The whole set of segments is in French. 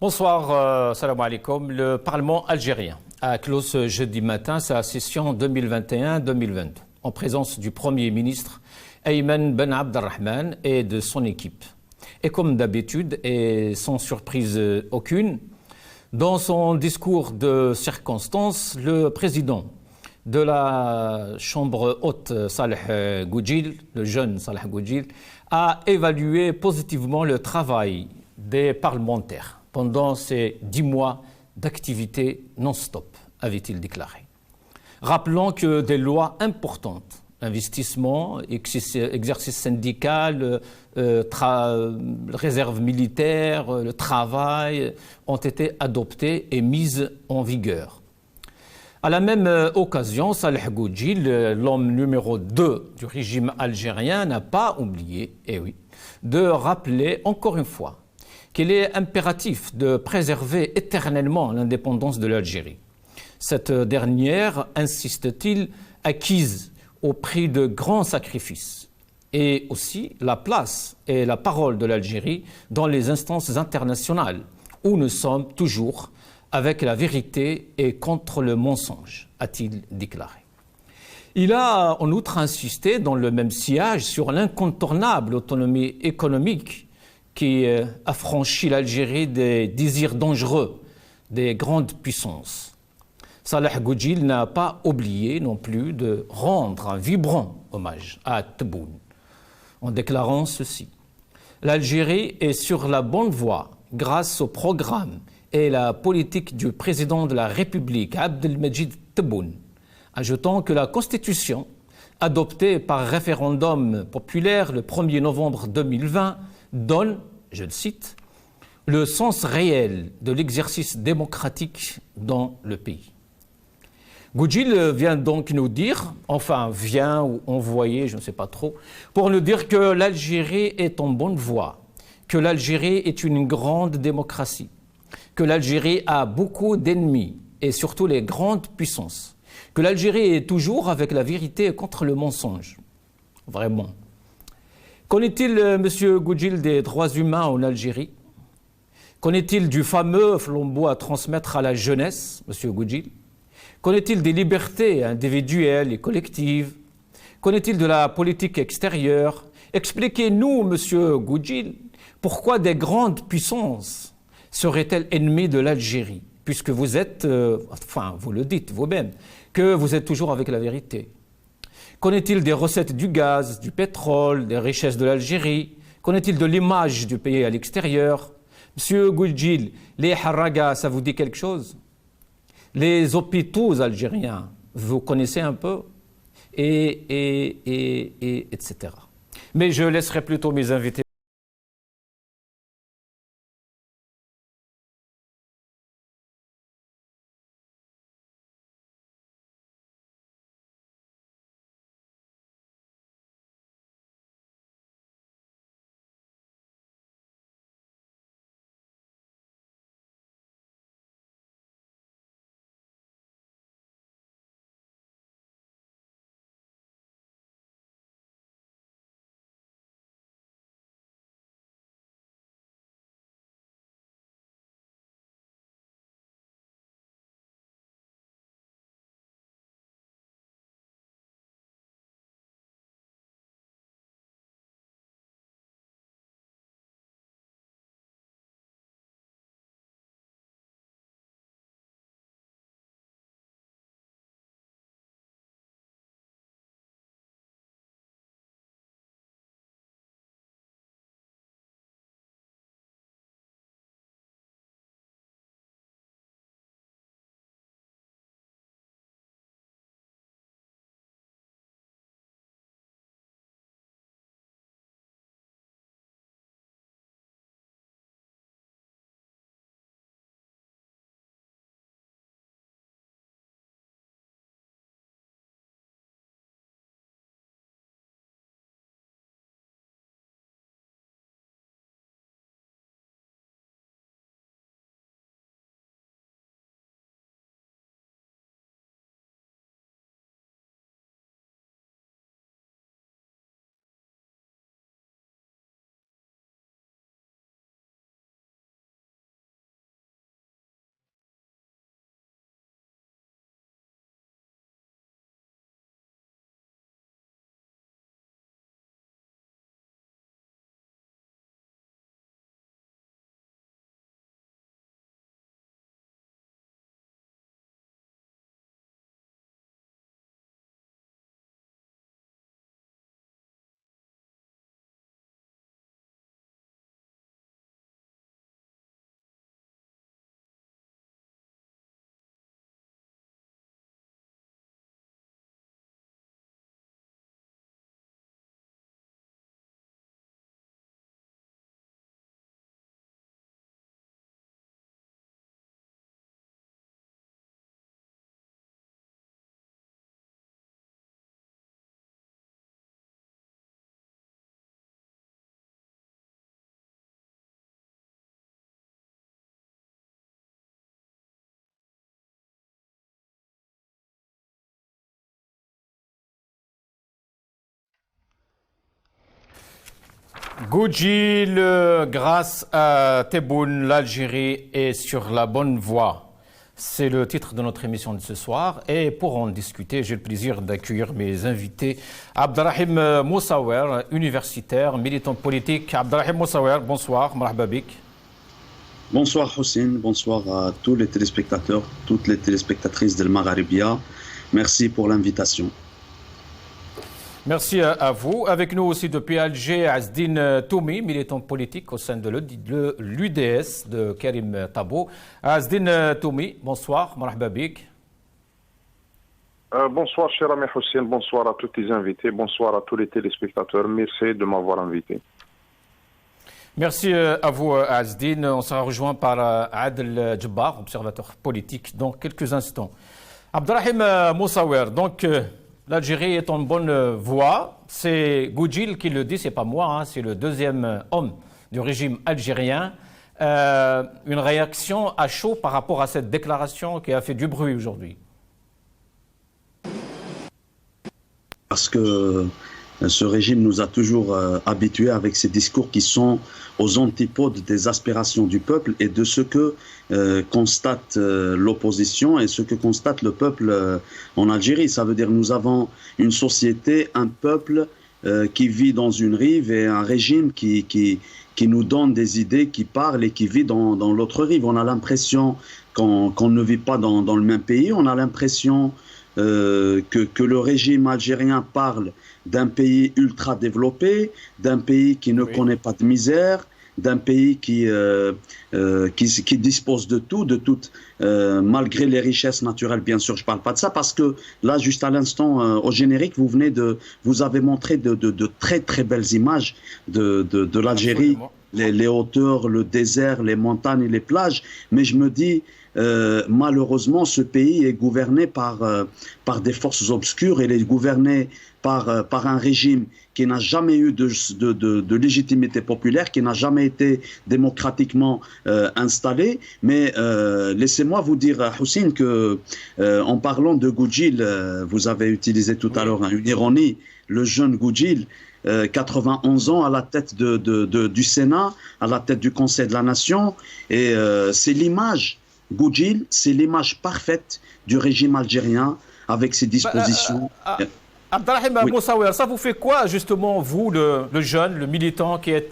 Bonsoir, salam alaikum. Le Parlement algérien a clos ce jeudi matin sa session 2021-2022 en présence du Premier ministre Ayman Ben Abdelrahman et de son équipe. Et comme d'habitude, et sans surprise aucune, dans son discours de circonstance, le président de la Chambre haute, Saleh Goudjil, le jeune Saleh Goudjil, a évalué positivement le travail des parlementaires pendant ces 10 mois d'activité non-stop, avait-il déclaré. Rappelant que des lois importantes, investissement, exercice syndical, réserve militaire, le travail, ont été adoptées et mises en vigueur. À la même occasion, Saleh Goudjil, l'homme numéro 2 du régime algérien, n'a pas oublié, de rappeler encore une fois qu'il est impératif de préserver éternellement l'indépendance de l'Algérie. Cette dernière, insiste-t-il, acquise au prix de grands sacrifices, et aussi la place et la parole de l'Algérie dans les instances internationales, où nous sommes toujours avec la vérité et contre le mensonge, a-t-il déclaré. Il a en outre insisté dans le même sillage sur l'incontournable autonomie économique qui affranchit l'Algérie des désirs dangereux des grandes puissances. Saleh Goudjil n'a pas oublié non plus de rendre un vibrant hommage à Tebboune en déclarant ceci. L'Algérie est sur la bonne voie grâce au programme et la politique du président de la République, Abdelmejid Tebboune, ajoutant que la Constitution, adoptée par référendum populaire le 1er novembre 2020, donne, je le cite, le sens réel de l'exercice démocratique dans le pays. Goudjil vient donc nous dire, vient ou envoyer, je ne sais pas trop, pour nous dire que l'Algérie est en bonne voie, que l'Algérie est une grande démocratie, que l'Algérie a beaucoup d'ennemis et surtout les grandes puissances, que l'Algérie est toujours avec la vérité contre le mensonge. Vraiment. Qu'en est-il, M. Goudjil, des droits humains en Algérie? Qu'en est-il du fameux flambeau à transmettre à la jeunesse, M. Goudjil? Qu'en est-il des libertés individuelles et collectives? Qu'en est-il de la politique extérieure? Expliquez-nous, M. Goudjil, pourquoi des grandes puissances seraient-elles ennemies de l'Algérie, puisque vous êtes, vous le dites vous-même, que vous êtes toujours avec la vérité. Qu'en est-il des recettes du gaz, du pétrole, des richesses de l'Algérie? Qu'en est-il de l'image du pays à l'extérieur? Monsieur Goudjil, les haragas, ça vous dit quelque chose? Les hôpitaux algériens, vous connaissez un peu? Etc. Mais je laisserai plutôt mes invités Goudjil, grâce à Tebboune, l'Algérie est sur la bonne voie. C'est le titre de notre émission de ce soir. Et pour en discuter, j'ai le plaisir d'accueillir mes invités. Abdelrahim Moussaouer, universitaire, militant politique. Abdelrahim Moussaouer, bonsoir, marhaba bik. Bonsoir Houssine, bonsoir à tous les téléspectateurs, toutes les téléspectatrices de Magharibia. Merci pour l'invitation. Merci à vous. Avec nous aussi depuis Alger, Azdine Toumi, militant politique au sein de l'UDS de Karim Tabo. Azdine Toumi, bonsoir, marhaba bik. Bonsoir cher ami Houssine, bonsoir à tous les invités, bonsoir à tous les téléspectateurs. Merci de m'avoir invité. Merci à vous Azdine. On sera rejoint par Adel Djebbar, observateur politique, dans quelques instants. Abdelrahim Moussaouer, donc... l'Algérie est en bonne voie. C'est Goudjil qui le dit, c'est pas moi, hein, c'est le deuxième homme du régime algérien. Une réaction à chaud par rapport à cette déclaration qui a fait du bruit aujourd'hui. Parce que ce régime nous a toujours habitués avec ces discours qui sont aux antipodes des aspirations du peuple et de ce que constate l'opposition et ce que constate le peuple en Algérie. Ça veut dire nous avons une société, un peuple qui vit dans une rive et un régime qui nous donne des idées, qui parle et qui vit dans l'autre rive. On a l'impression qu'on ne vit pas dans le même pays, on a l'impression que le régime algérien parle d'un pays ultra développé, d'un pays qui ne connaît pas de misère, d'un pays qui dispose de tout, malgré les richesses naturelles, bien sûr, je ne parle pas de ça, parce que là, juste à l'instant, au générique, vous avez montré de très très belles images de l'Algérie, les hauteurs, le désert, les montagnes et les plages, mais je me dis... malheureusement, ce pays est gouverné par des forces obscures. Il est gouverné par un régime qui n'a jamais eu de légitimité populaire, qui n'a jamais été démocratiquement installé. Mais laissez-moi vous dire, Houssine, que en parlant de Goudjil, vous avez utilisé tout à l'heure une ironie, le jeune Goudjil, 91 ans à la tête du Sénat, à la tête du Conseil de la Nation, et c'est l'image. Goudjil, c'est l'image parfaite du régime algérien avec ses dispositions. Abdelrahim Moussaouer, ça vous fait quoi justement, vous, le jeune, le militant qui est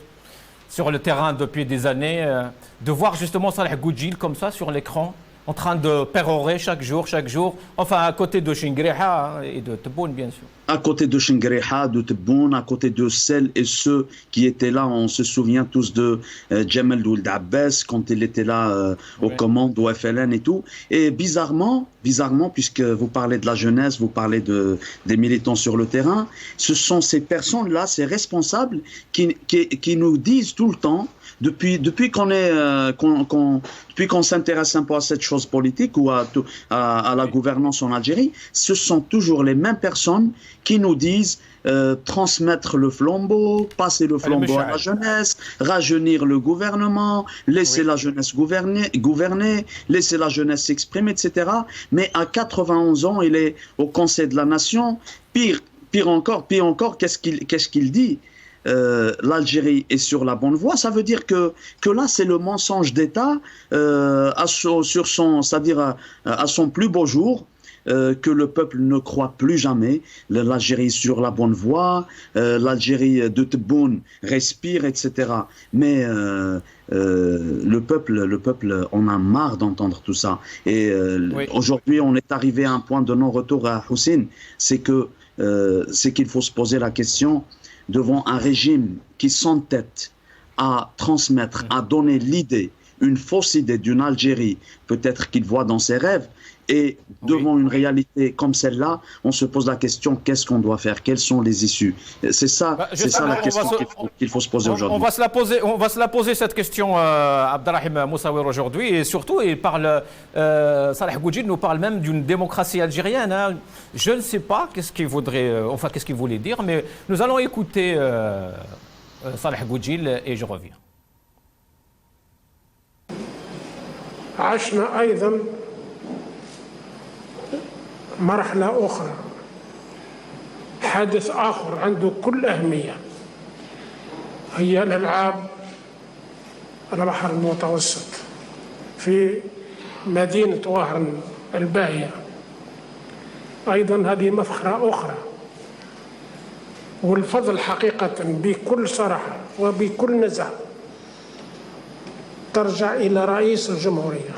sur le terrain depuis des années, de voir justement Saleh Goudjil comme ça sur l'écran, en train de pérorer chaque jour, enfin à côté de Chingreha et de Tebboune, bien sûr. À côté de Chingreha, de Tebboune, à côté de celles et ceux qui étaient là, on se souvient tous de Djemal Ould Abbas quand il était là aux commandes au FLN et tout. Et bizarrement, puisque vous parlez de la jeunesse, vous parlez des militants sur le terrain, ce sont ces personnes-là, ces responsables qui nous disent tout le temps, depuis qu'on s'intéresse un peu à cette chose politique ou à la gouvernance en Algérie, ce sont toujours les mêmes personnes qui nous disent transmettre le flambeau, passer le flambeau à la jeunesse, rajeunir le gouvernement, laisser la jeunesse gouverner, laisser la jeunesse s'exprimer, etc. Mais à 91 ans, il est au Conseil de la Nation. Pire encore, qu'est-ce qu'il dit? L'Algérie est sur la bonne voie, ça veut dire que là c'est le mensonge d'État à son plus beau jour, que le peuple ne croit plus jamais. L'Algérie est sur la bonne voie, l'Algérie de Tebboune respire, etc. Mais le peuple, on a marre d'entendre tout ça. Et aujourd'hui, on est arrivé à un point de non-retour à Houssine, c'est qu'il faut se poser la question devant un régime qui s'entête à transmettre, à donner une fausse idée d'une Algérie, peut-être qu'il voit dans ses rêves, et devant une réalité comme celle-là, on se pose la question, qu'est-ce qu'on doit faire? Quelles sont les issues? C'est ça la question qu'il faut se poser aujourd'hui. On va se la poser cette question, Abdelrahim Moussaouer, aujourd'hui, et surtout, Saleh Goudjil nous parle même d'une démocratie algérienne. Hein. Je ne sais pas qu'est-ce qu'il voulait dire, mais nous allons écouter Saleh Goudjil et je reviens. عشنا أيضا مرحلة أخرى، حدث آخر عنده كل أهمية، هي الألعاب البحر المتوسط في مدينة وهران الباهية. أيضا هذه مفخرة أخرى، والفضل حقيقة بكل صراحة وبكل نزاهة ترجع إلى رئيس الجمهورية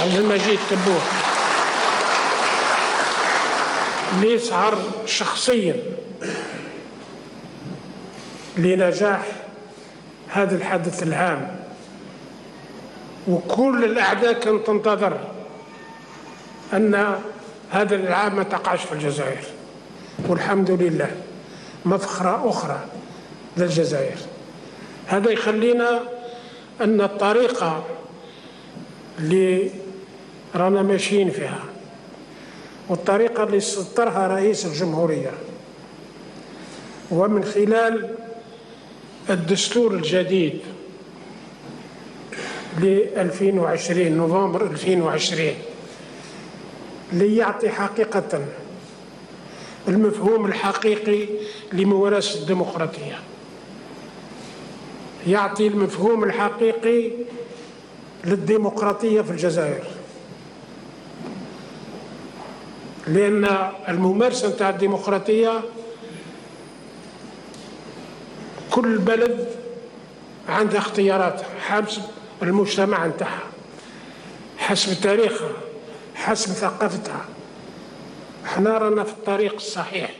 عبد المجيد تبون، ليسعر شخصيا لنجاح هذا الحدث الهام، وكل الأعداء كانت تنتظر أن هذا الألعاب ما تقعش في الجزائر، والحمد لله مفخرة أخرى للجزائر. هذا يخلينا أن الطريقة اللي رانا ماشيين فيها والطريقة اللي سطرها رئيس الجمهورية ومن خلال الدستور الجديد ل 2020 نوفمبر 2020 ليعطي حقيقة المفهوم الحقيقي لممارسة الديمقراطية، يعطي المفهوم الحقيقي للديمقراطية في الجزائر، لأن الممارسة نتاع الديمقراطية كل بلد عندها اختياراتها حسب المجتمع نتاعها، حسب تاريخها، حسب ثقافتها. احنا رانا في الطريق الصحيح.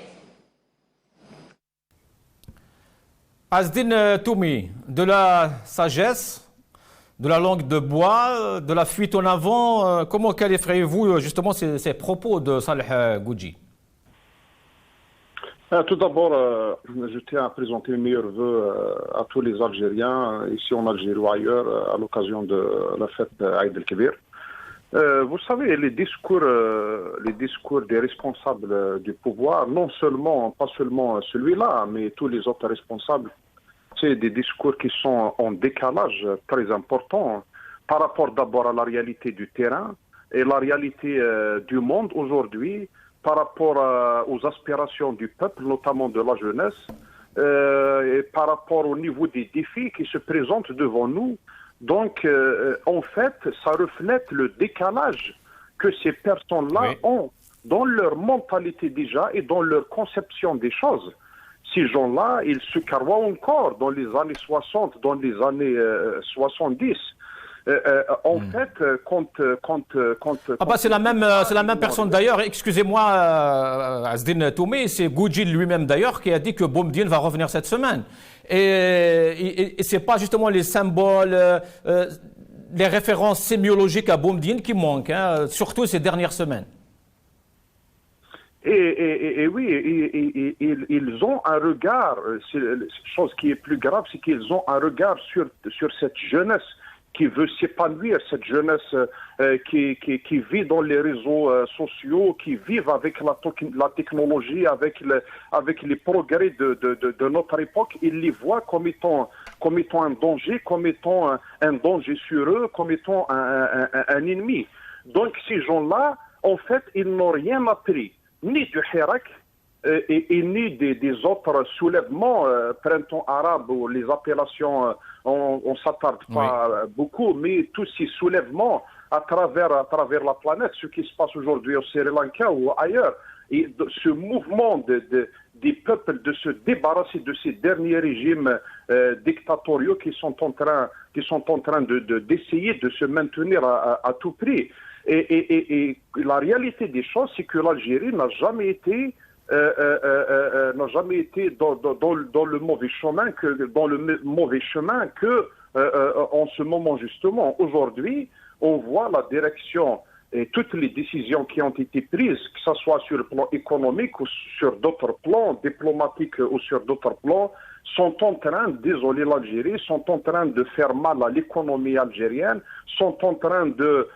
Azdine Toumi, de la sagesse, de la langue de bois, de la fuite en avant, comment qualifieriez-vous justement ces propos de Saleh Gouji? Tout d'abord, je tiens à présenter mes meilleurs vœux à tous les Algériens, ici en Algérie ou ailleurs, à l'occasion de la fête Aïd el-Kébir. Vous savez, les discours des responsables du pouvoir, pas seulement celui-là, mais tous les autres responsables, c'est des discours qui sont en décalage très important par rapport d'abord à la réalité du terrain et la réalité du monde aujourd'hui, par rapport aux aspirations du peuple, notamment de la jeunesse, et par rapport au niveau des défis qui se présentent devant nous. Donc, en fait, ça reflète le décalage que ces personnes-là ont dans leur mentalité déjà et dans leur conception des choses. Ces gens-là, ils se carroient encore dans les années 60, dans les années 70. En fait, c'est la même personne d'ailleurs. Excusez-moi, Azdine Toumi, c'est Gouji lui-même d'ailleurs qui a dit que Boumediene va revenir cette semaine. Et c'est pas justement les symboles, les références sémiologiques à Boumediene qui manquent, hein, surtout ces dernières semaines. Et oui, ils ont un regard. Chose qui est plus grave, c'est qu'ils ont un regard sur cette jeunesse qui veut s'épanouir, cette jeunesse qui vit dans les réseaux sociaux, qui vivent avec la technologie, avec les progrès de notre époque. Ils les voient comme étant un danger, comme étant un danger sur eux, comme étant un ennemi. Donc ces gens-là, en fait, ils n'ont rien appris, ni du Hirak, et ni des autres soulèvements, printemps arabe, ou les appellations, on s'attarde pas beaucoup, mais tous ces soulèvements à travers la planète, ce qui se passe aujourd'hui au Sri Lanka ou ailleurs, et ce mouvement des peuples de se débarrasser de ces derniers régimes dictatoriaux qui sont en train d'essayer de se maintenir à tout prix. Et la réalité des choses, c'est que l'Algérie n'a jamais été dans le mauvais chemin que en ce moment justement. Aujourd'hui, on voit la direction et toutes les décisions qui ont été prises, que ce soit sur le plan économique ou sur d'autres plans, diplomatiques ou sur d'autres plans, sont en train d'isoler l'Algérie, sont en train de faire mal à l'économie algérienne, sont en train de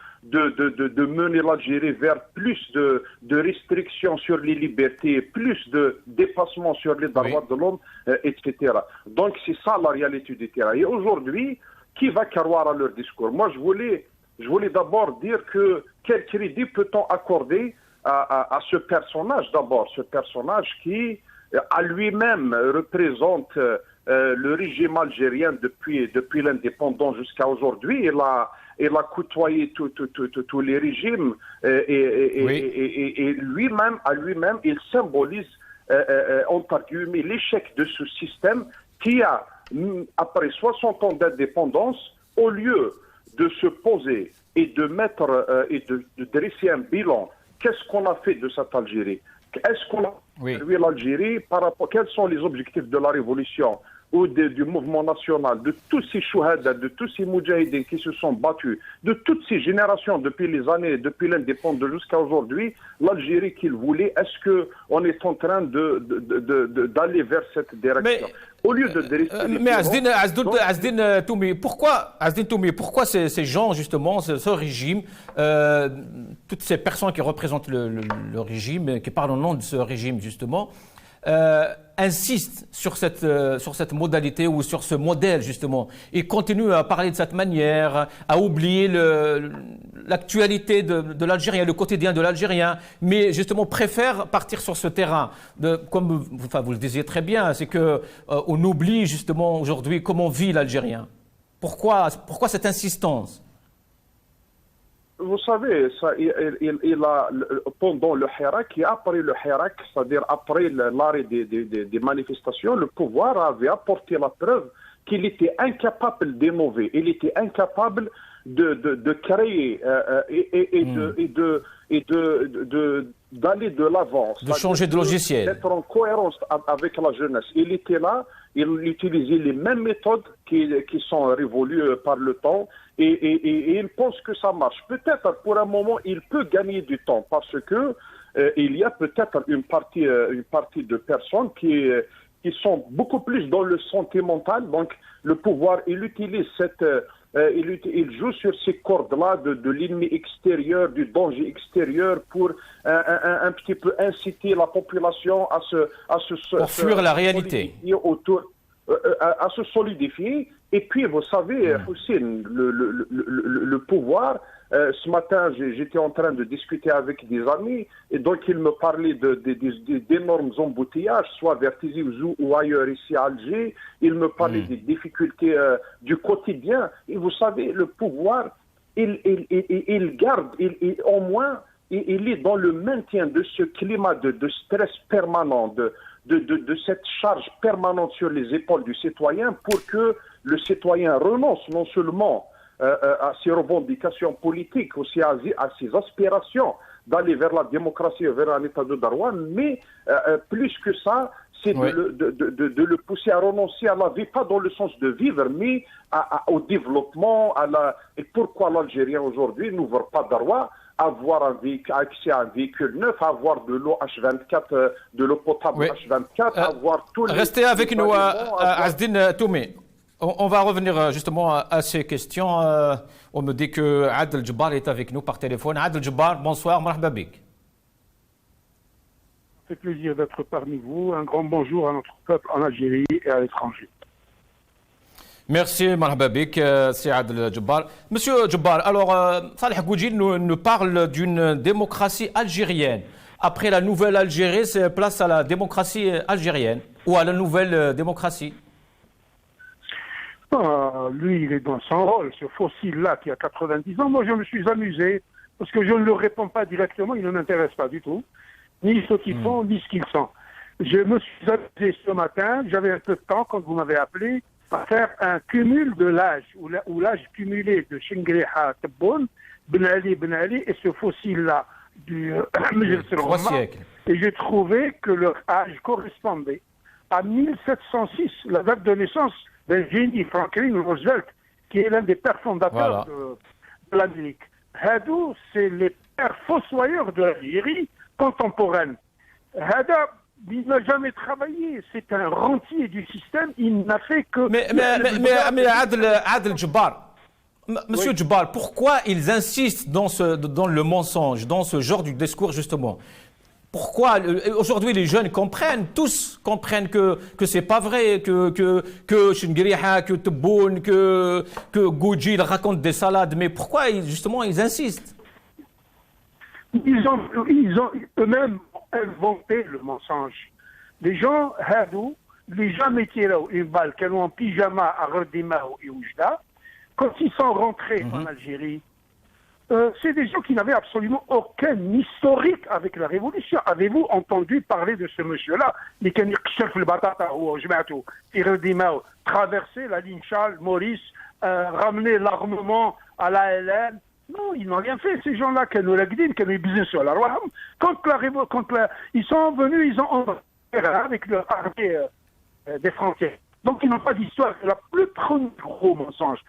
mener l'Algérie vers plus de restrictions sur les libertés, plus de dépassements sur les droits de l'homme, etc. Donc c'est ça la réalité du terrain. Et aujourd'hui, qui va croire à leur discours? Moi, je voulais d'abord dire que quel crédit peut-on accorder à ce personnage d'abord, ce personnage qui à lui-même représente le régime algérien depuis l'indépendance jusqu'à aujourd'hui. Il a côtoyé tous les régimes et lui-même, il symbolise entre guillemets l'échec de ce système qui a, après 60 ans d'indépendance, au lieu de se poser et de dresser un bilan, qu'est-ce qu'on a fait de cette Algérie? Est-ce qu'on a construit l'Algérie par rapport, quels sont les objectifs de la révolution ou du mouvement national, de tous ces chouhada, de tous ces moudjahidines qui se sont battus, de toutes ces générations depuis l'indépendance jusqu'à aujourd'hui, l'Algérie qu'il voulait, est-ce qu'on est en train d'aller vers cette direction? Au lieu de mais Azdine Toumi, pourquoi ces gens, justement, ce régime, toutes ces personnes qui représentent le régime, qui parlent au nom de ce régime, justement, insistent sur cette modalité ou sur ce modèle, justement. Ils continuent à parler de cette manière, à oublier l'actualité de l'Algérien, le quotidien de l'Algérien, mais justement préfèrent partir sur ce terrain. Comme vous le disiez très bien, c'est qu'on oublie justement aujourd'hui comment vit l'Algérien. Pourquoi cette insistance? Vous savez, pendant le Hirak et après le Hirak, c'est-à-dire après l'arrêt des manifestations, le pouvoir avait apporté la preuve qu'il était incapable d'innover, il était incapable de créer d'aller de l'avant. De changer de logiciel. D'être en cohérence avec la jeunesse. Il était là, il utilisait les mêmes méthodes qui sont révolues par le temps et il pense que ça marche. Peut-être pour un moment, il peut gagner du temps parce que il y a peut-être une partie de personnes qui sont beaucoup plus dans le sentimental. Donc, le pouvoir, il utilise il joue sur ces cordes-là de l'ennemi extérieur, du danger extérieur pour un petit peu inciter la population à pour fuir la réalité. À se solidifier. Et puis, vous savez, Houssine, le pouvoir, ce matin, j'étais en train de discuter avec des amis, et donc ils me parlaient d'énormes embouteillages, soit vers Tizi Ouzou ou ailleurs ici à Alger. Ils me parlaient des difficultés du quotidien. Et vous savez, le pouvoir, il garde, au moins, il est dans le maintien de ce climat de stress permanent, de cette charge permanente sur les épaules du citoyen pour que le citoyen renonce non seulement à ses revendications politiques, aussi à ses aspirations d'aller vers la démocratie, vers un état de droit, mais plus que ça, c'est de le pousser à renoncer à la vie, pas dans le sens de vivre, mais au développement, et pourquoi l'Algérien aujourd'hui n'ouvre pas droit avoir accès à un véhicule neuf, avoir de l'eau H24, de l'eau potable H24, avoir tous les... Restez avec nous, Azdine Toumi. On va revenir justement à ces questions. On me dit que Adel Djebbar est avec nous par téléphone. Adel Djebbar, bonsoir, marhaba bik. Ça fait plaisir d'être parmi vous. Un grand bonjour à notre peuple en Algérie et à l'étranger. Merci, marhaba bik, c'est Adel Djebbar. Monsieur Djebbar, alors Salih Goudjil nous parle d'une démocratie algérienne. Après la nouvelle Algérie, c'est place à la démocratie algérienne ou à la nouvelle démocratie? Lui, il est dans son rôle, ce fossile-là qui a 90 ans. Moi, je me suis amusé parce que je ne le réponds pas directement, il ne m'intéresse pas du tout, ni ce qu'ils font, ni ce qu'ils sont. Je me suis amusé ce matin, j'avais un peu de temps quand vous m'avez appelé, à faire un cumul de l'âge, ou l'âge cumulé de Chingriha Tebboune, Ben Ali et ce fossile-là du 3 siècles. Et j'ai trouvé que leur âge correspondait à 1706, la date de naissance d'un génie, Franklin Roosevelt, qui est l'un des pères fondateurs de l'Amérique. Hadou, c'est les pères fossoyeurs de l'Algérie contemporaine. Hada, il n'a jamais travaillé, c'est un rentier du système, il n'a fait que... Mais Adel Djebbar, Monsieur Djebbar, pourquoi ils insistent dans le mensonge, dans ce genre de discours justement? Pourquoi aujourd'hui les jeunes tous comprennent que c'est pas vrai, que Chingriha, que Tebboune, que Goudjil raconte des salades, mais pourquoi justement ils insistent? Ils ont eux-mêmes inventé le mensonge. Les gens, Hadou, les jamais tiré une balle, qu'elles ont en pyjama à Redima et Oujda, quand ils sont rentrés en Algérie, c'est des gens qui n'avaient absolument aucun historique avec la révolution. Avez-vous entendu parler de ce monsieur-là, traverser la ligne Charles, Maurice, ramener l'armement à la LN? Non, ils n'ont rien fait. Ces gens-là, quand ils sont venus, ils ont avec leur armée des frontières. Donc ils n'ont pas d'histoire. C'est le premier gros mensonge.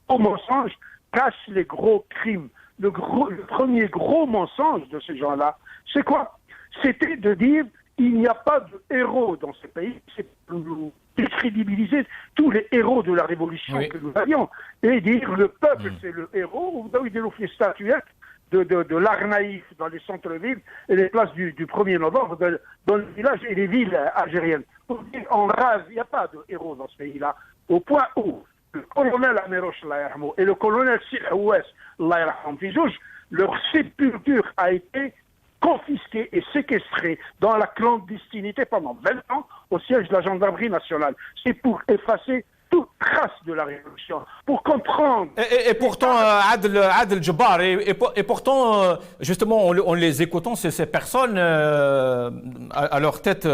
Au mensonge cache les gros crimes. Le premier gros mensonge de ces gens-là, c'est quoi? C'était de dire il n'y a pas de héros dans ce pays. C'est pour décrédibiliser tous les héros de la révolution que nous avions. Et dire le peuple, c'est le héros. Vous avez des statuettes de l'Arnaïf dans les centres-villes et les places du 1er novembre dans les villages et les villes algériennes. Pour dire en rase, il n'y a pas de héros dans ce pays-là. Au point où le colonel Ameroche et le colonel Silhouès, leur sépulture a été confisquée et séquestrée dans la clandestinité pendant 20 ans au siège de la gendarmerie nationale. C'est pour effacer toute trace de la révolution, pour comprendre. Et pourtant, Adel Djebbar, et pourtant, justement, en les écoutant, ces personnes, à leur tête,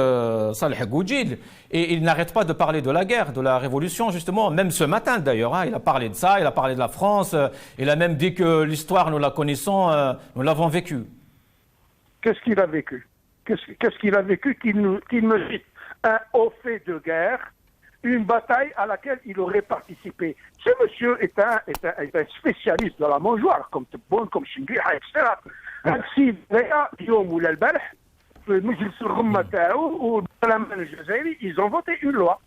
Saleh Goudjil, et ils n'arrêtent pas de parler de la guerre, de la révolution, justement, même ce matin d'ailleurs, il a parlé de ça, il a parlé de la France, il a même dit que l'histoire, nous la connaissons, nous l'avons vécue. Qu'est-ce qu'il a vécu? Qu'est-ce qu'il a vécu qu'il me dit? Un haut fait de guerre, une bataille à laquelle il aurait participé. Ce monsieur est un spécialiste de la mangeoire, comme Tebboune, comme Chinguiha, etc. Ils ont voté une loi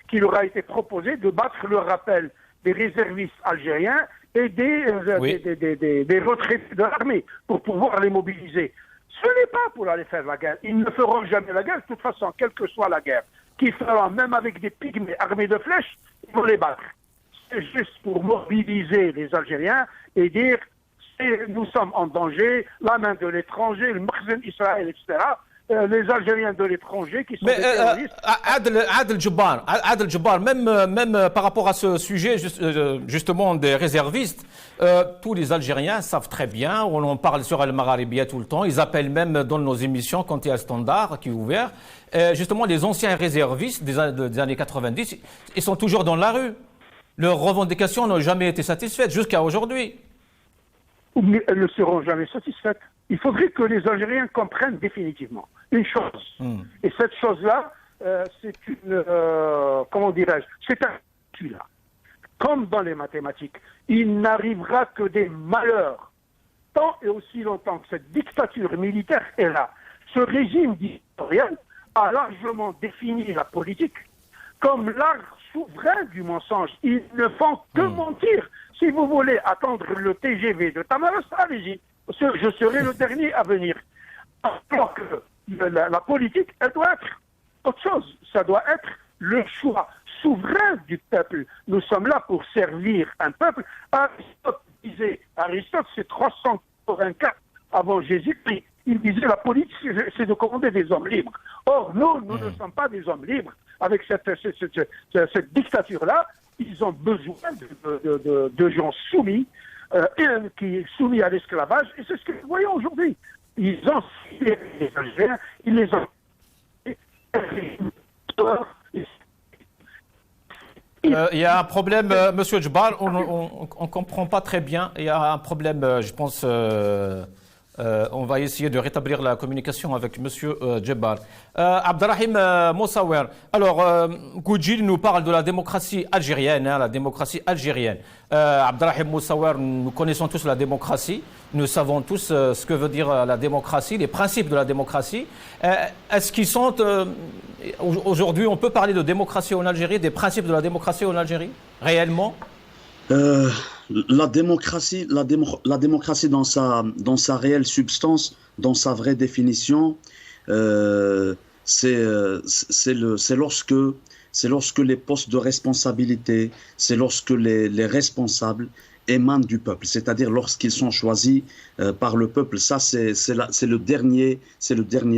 qui leur a été proposée de battre le rappel des réservistes algériens et des retraités de l'armée pour pouvoir les mobiliser. Ce n'est pas pour aller faire la guerre. Ils ne feront jamais la guerre, de toute façon, quelle que soit la guerre. Qu'ils feront, même avec des pygmées armés de flèches, ils vont les battre. C'est juste pour mobiliser les Algériens et dire nous sommes en danger, la main de l'étranger, le Makhzen Israël, etc. Les Algériens de l'étranger qui sont des terroristes. Adel Djebbar, même par rapport à ce sujet justement des réservistes, tous les Algériens savent très bien, on en parle sur Al-Magharibia tout le temps, ils appellent même dans nos émissions quand il y a le standard qui est ouvert, justement les anciens réservistes des années 90, ils sont toujours dans la rue. Leurs revendications n'ont jamais été satisfaites jusqu'à aujourd'hui. Mais elles ne seront jamais satisfaites. Il faudrait que les Algériens comprennent définitivement une chose. Et cette chose-là, c'est une... comment dirais-je? C'est un là. Comme dans les mathématiques, il n'arrivera que des malheurs. Tant et aussi longtemps que cette dictature militaire est là. Ce régime dictatorial a largement défini la politique comme l'art souverain du mensonge. Ils ne font que mentir. Si vous voulez attendre le TGV de Tamaras, allez-y. Je serai le dernier à venir. Alors que la politique, elle doit être autre chose. Ça doit être le choix souverain du peuple. Nous sommes là pour servir un peuple. Aristote, c'est 384 avant Jésus-Christ. Il disait la politique, c'est de commander des hommes libres. Or, nous ne sommes pas des hommes libres. Avec cette dictature-là, ils ont besoin de gens soumis, qui est soumis à l'esclavage, et c'est ce que nous voyons aujourd'hui. Ils ont suivi les Algériens, ils les ont... Il y a un problème, Monsieur Djebbar, on ne comprend pas très bien. Il y a un problème, je pense... on va essayer de rétablir la communication avec M. Djebbar. Abderrahim Moussawer, alors Goudjil nous parle de la démocratie algérienne, la démocratie algérienne. Abderrahim Moussawer, nous connaissons tous la démocratie, nous savons tous ce que veut dire la démocratie, les principes de la démocratie. Est-ce qu'ils sont... aujourd'hui, on peut parler de démocratie en Algérie, des principes de la démocratie en Algérie, réellement? La démocratie dans sa réelle substance, dans sa vraie définition, c'est lorsque les postes de responsabilité, c'est lorsque les responsables émanent du peuple, c'est-à-dire lorsqu'ils sont choisis par le peuple. Ça, c'est le dernier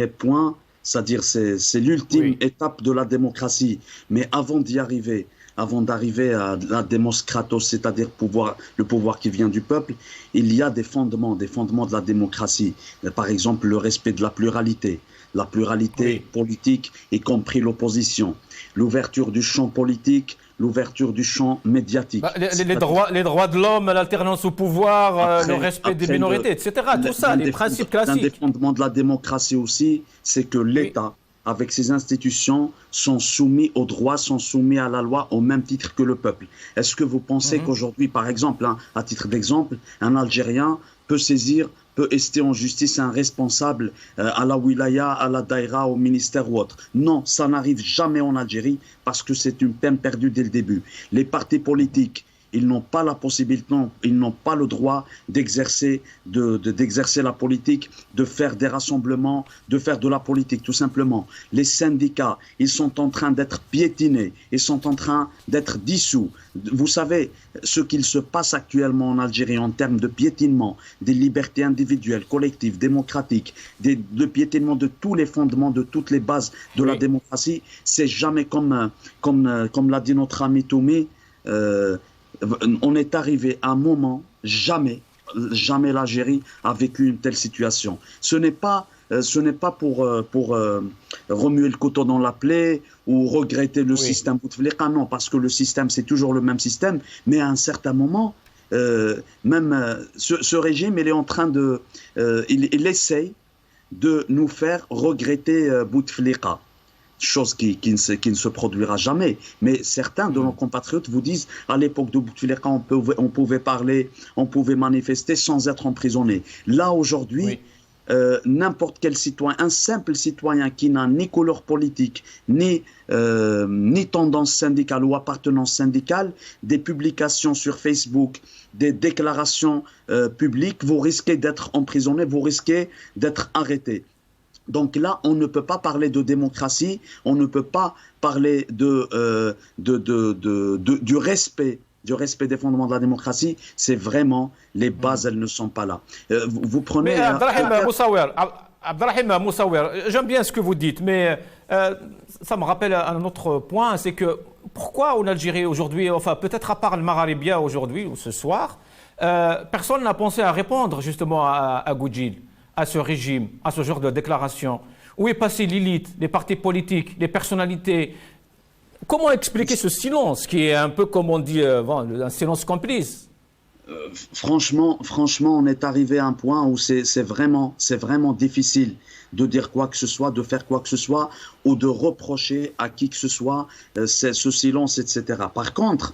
point. C'est-à-dire, c'est l'ultime étape de la démocratie. Mais avant d'arriver à la démoskratos, c'est-à-dire le pouvoir qui vient du peuple, il y a des fondements de la démocratie. Par exemple, le respect de la pluralité politique, y compris l'opposition, l'ouverture du champ politique, l'ouverture du champ médiatique. Les droits de l'homme, l'alternance au pouvoir, le respect des minorités, etc. Tout ça, les principes classiques. Un des fondements de la démocratie aussi, c'est que l'État, avec ses institutions, sont soumis aux droits, sont soumis à la loi au même titre que le peuple. Est-ce que vous pensez qu'aujourd'hui, par exemple, à titre d'exemple, un Algérien peut ester en justice un responsable à la wilaya, à la daïra, au ministère ou autre? Non, ça n'arrive jamais en Algérie parce que c'est une peine perdue dès le début. Les partis politiques, ils n'ont pas la possibilité, ils n'ont pas le droit d'exercer la politique, de faire des rassemblements, de faire de la politique, tout simplement. Les syndicats, ils sont en train d'être piétinés, ils sont en train d'être dissous. Vous savez, ce qu'il se passe actuellement en Algérie en termes de piétinement des libertés individuelles, collectives, démocratiques, de piétinement de tous les fondements, de toutes les bases de la démocratie, c'est jamais comme l'a dit notre ami Toumi, on est arrivé à un moment, jamais l'Algérie a vécu une telle situation. Ce n'est pas pour remuer le couteau dans la plaie ou regretter le système Bouteflika, non, parce que le système, c'est toujours le même système, mais à un certain moment, ce régime, il est en train il essaye de nous faire regretter Bouteflika. Chose qui ne se produira jamais. Mais certains de nos compatriotes vous disent, à l'époque de Bouteflika, on pouvait parler, on pouvait manifester sans être emprisonné. Là, aujourd'hui, n'importe quel citoyen, un simple citoyen qui n'a ni couleur politique, ni tendance syndicale ou appartenance syndicale, des publications sur Facebook, des déclarations publiques, vous risquez d'être emprisonné, vous risquez d'être arrêté. Donc là, on ne peut pas parler de démocratie, on ne peut pas parler du respect des fondements de la démocratie. C'est vraiment, les bases, elles ne sont pas là. Vous prenez... Mais Abdelrahim Moussaouer, j'aime bien ce que vous dites, mais ça me rappelle un autre point, c'est que pourquoi en Algérie aujourd'hui, enfin peut-être à part le Magharibia aujourd'hui ou ce soir, personne n'a pensé à répondre justement à Goudjil, à ce régime, à ce genre de déclaration? Où est passée l'élite, les partis politiques, les personnalités? Comment expliquer ce silence qui est un peu, comme on dit, un silence complice? Franchement, on est arrivé à un point où c'est vraiment difficile de dire quoi que ce soit, de faire quoi que ce soit, ou de reprocher à qui que ce soit ce silence, etc. Par contre,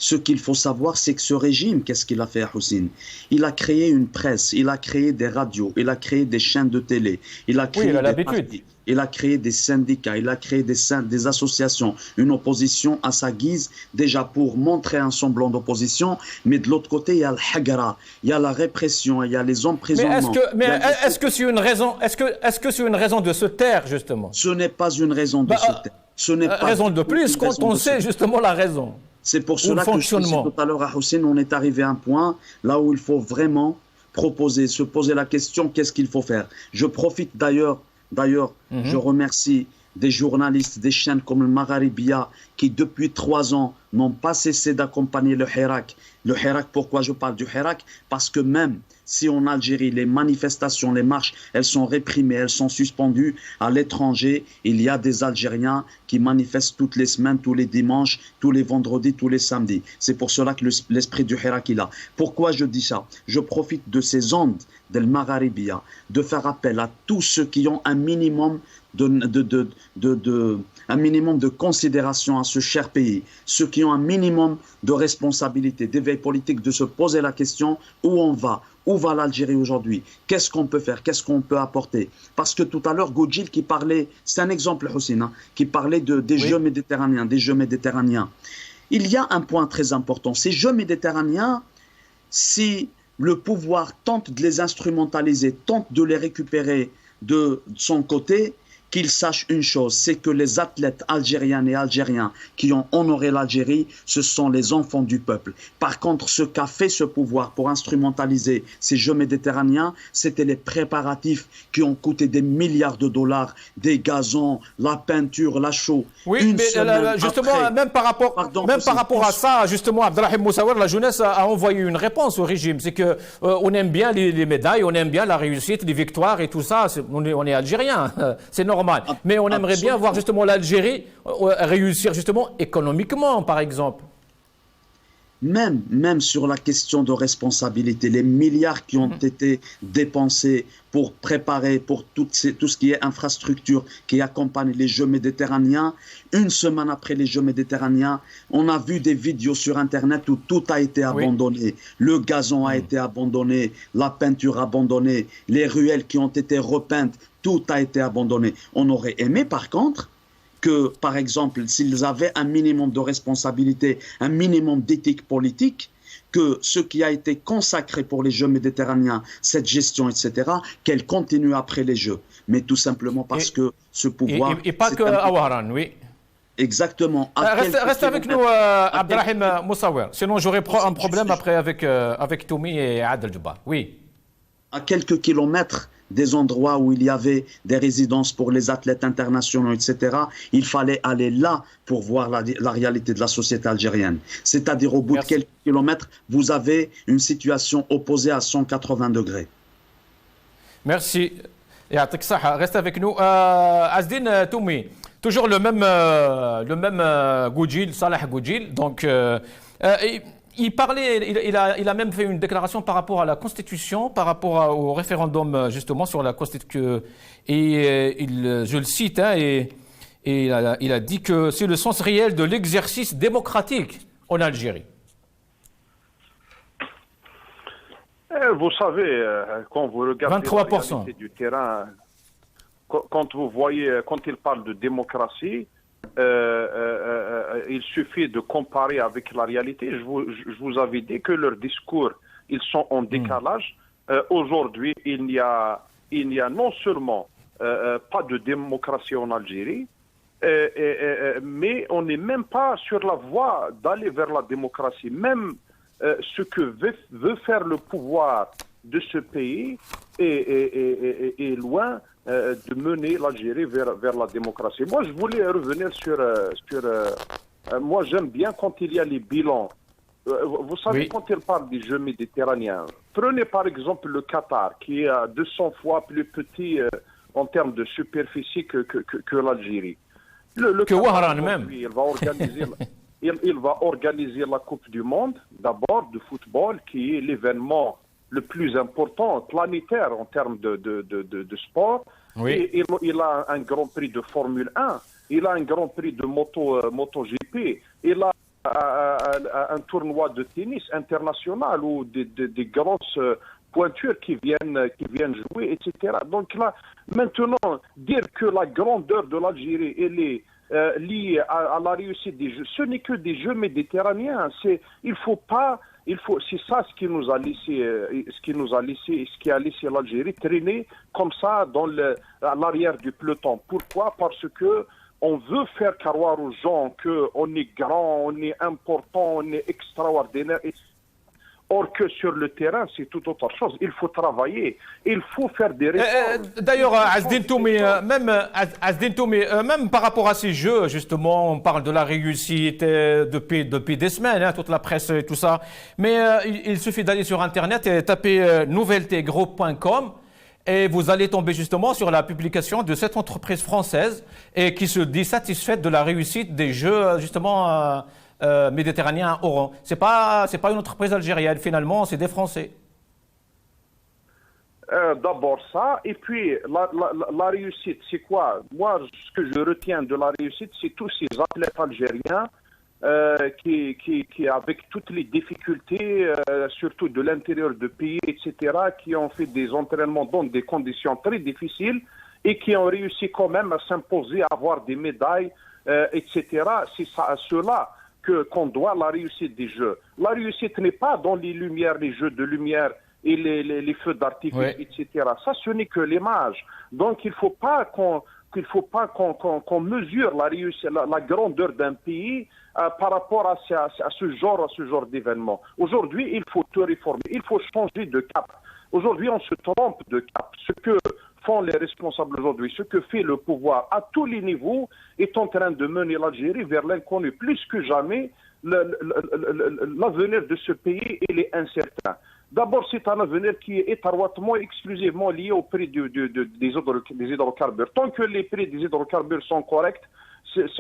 ce qu'il faut savoir, c'est que ce régime, qu'est-ce qu'il a fait, Houssine? Il a créé une presse, il a créé des radios, il a créé des chaînes de télé, il a créé des partis, il a créé des syndicats, il a créé des associations, une opposition à sa guise, déjà pour montrer un semblant d'opposition, mais de l'autre côté, il y a le hagara, il y a la répression, il y a les emprisonnements. Mais est-ce que c'est une raison, est-ce que c'est une raison de se taire, justement? Ce n'est pas une raison de se taire. Ce n'est pas raison de plus quand on sait justement la raison. C'est pour cela que je disais tout à l'heure à Houssine, on est arrivé à un point là où il faut vraiment se poser la question, qu'est-ce qu'il faut faire? Je profite d'ailleurs, je remercie des journalistes, des chaînes comme le Magharibia qui depuis 3 ans n'ont pas cessé d'accompagner le Hirak. Le Hirak, pourquoi je parle du Hirak? Parce que même si en Algérie, les manifestations, les marches, elles sont réprimées, elles sont suspendues, à l'étranger, il y a des Algériens qui manifestent toutes les semaines, tous les dimanches, tous les vendredis, tous les samedis. C'est pour cela que l'esprit du Hirak est là. Pourquoi je dis ça? Je profite de ces ondes del Magharibia de faire appel à tous ceux qui ont un minimum un minimum de considération à ce cher pays, ceux qui ont un minimum de responsabilité, d'éveil politique, de se poser la question où va l'Algérie aujourd'hui, qu'est-ce qu'on peut faire, qu'est-ce qu'on peut apporter. Parce que tout à l'heure, Goudjil qui parlait, c'est un exemple, Houssine, qui parlait des Jeux méditerranéens, Il y a un point très important, ces Jeux méditerranéens, si le pouvoir tente de les instrumentaliser, tente de les récupérer de son côté, qu'ils sachent une chose, c'est que les athlètes algériennes et algériens qui ont honoré l'Algérie, ce sont les enfants du peuple. Par contre, ce qu'a fait ce pouvoir pour instrumentaliser ces Jeux méditerranéens, c'était les préparatifs qui ont coûté des milliards de dollars, des gazons, la peinture, la chaux. Oui, mais justement, après, même par rapport à ça, justement, Abdelrahim Moussawer, la jeunesse a envoyé une réponse au régime. C'est que on aime bien les médailles, on aime bien la réussite, les victoires et tout ça. On est algérien, c'est normal. Mais on aimerait bien voir justement l'Algérie réussir justement économiquement, par exemple. Même sur la question de responsabilité, les milliards qui ont été dépensés pour préparer pour tout ce qui est infrastructure qui accompagne les Jeux méditerranéens, une semaine après les Jeux méditerranéens, on a vu des vidéos sur Internet où tout a été abandonné. Le gazon a été abandonné, la peinture abandonnée, les ruelles qui ont été repeintes, tout a été abandonné. On aurait aimé par contre que, par exemple, s'ils avaient un minimum de responsabilité, un minimum d'éthique politique, que ce qui a été consacré pour les Jeux méditerranéens, cette gestion, etc., qu'elle continue après les Jeux. Mais tout simplement parce que ce pouvoir... Et pas que à Ouaran, oui. Exactement. Reste avec nous, Abdelrahim Moussawer. Sinon, j'aurai un problème après avec Toumi et Adel Jabbar. Oui. À quelques kilomètres des endroits où il y avait des résidences pour les athlètes internationaux, etc., il fallait aller là pour voir la réalité de la société algérienne. C'est-à-dire au bout de quelques kilomètres, vous avez une situation opposée à 180 degrés. Merci. Reste avec nous. Azdine Toumi, toujours le même Goudjil, Salah Goudjil. Donc, il a même fait une déclaration par rapport à la Constitution, par rapport au référendum justement sur la Constitution. Et je le cite, et il a dit que c'est le sens réel de l'exercice démocratique en Algérie. Vous savez, quand vous regardez 23%. la réalité du terrain, quand il parle de démocratie, il suffit de comparer avec la réalité. Je vous avais dit que leurs discours, ils sont en décalage. Aujourd'hui, il n'y a non seulement pas de démocratie en Algérie, mais on n'est même pas sur la voie d'aller vers la démocratie. Même ce que veut faire le pouvoir de ce pays est loin de mener l'Algérie vers la démocratie. Moi, je voulais revenir sur moi, j'aime bien quand il y a les bilans. Vous savez, quand il parle des Jeux méditerranéens, prenez par exemple le Qatar, qui est 200 fois plus petit en termes de superficie que l'Algérie. Le que Ouaran même. Il va organiser la Coupe du Monde, d'abord, de football, qui est l'événement le plus important, planétaire en termes de sport. Oui. Et il a un Grand Prix de Formule 1, il a un Grand Prix de MotoGP, il a un tournoi de tennis international où des grosses pointures qui viennent jouer, etc. Donc là, maintenant, dire que la grandeur de l'Algérie, elle est liée à la réussite des Jeux, ce n'est que des Jeux méditerranéens. C'est ça ce qui nous a laissé, ce qui a laissé l'Algérie traîner comme ça à l'arrière du peloton. Pourquoi? Parce que on veut faire croire aux gens qu'on est grand, on est important, on est extraordinaire. Or que sur le terrain, c'est tout autre chose. Il faut travailler, il faut faire des réformes. D'ailleurs, Azdine Toumi, même par rapport à ces jeux, justement, on parle de la réussite depuis des semaines, toute la presse et tout ça. Mais il suffit d'aller sur Internet et taper nouvelletegroup.com et vous allez tomber justement sur la publication de cette entreprise française et qui se dit satisfaite de la réussite des jeux, justement, méditerranéen à Oran. C'est pas une entreprise algérienne, finalement, c'est des Français. D'abord ça, et puis la réussite, c'est quoi? Moi, ce que je retiens de la réussite, c'est tous ces athlètes algériens qui avec toutes les difficultés, surtout de l'intérieur du pays, etc., qui ont fait des entraînements dans des conditions très difficiles et qui ont réussi quand même à s'imposer, à avoir des médailles, etc. C'est ça, à ceux-là qu'on doit la réussite des Jeux. La réussite n'est pas dans les lumières, les jeux de lumière et les feux d'artifice, etc. Ça, ce n'est que l'image. Donc, il ne faut pas qu'il ne faut pas qu'on mesure la grandeur d'un pays par rapport à ce genre d'événement. Aujourd'hui, il faut tout réformer, il faut changer de cap. Aujourd'hui, on se trompe de cap. Ce que font les responsables aujourd'hui, ce que fait le pouvoir à tous les niveaux est en train de mener l'Algérie vers l'inconnu. Plus que jamais, l'avenir de ce pays il est incertain. D'abord, c'est un avenir qui est étroitement, exclusivement lié au prix des hydrocarbures. Tant que les prix des hydrocarbures sont corrects,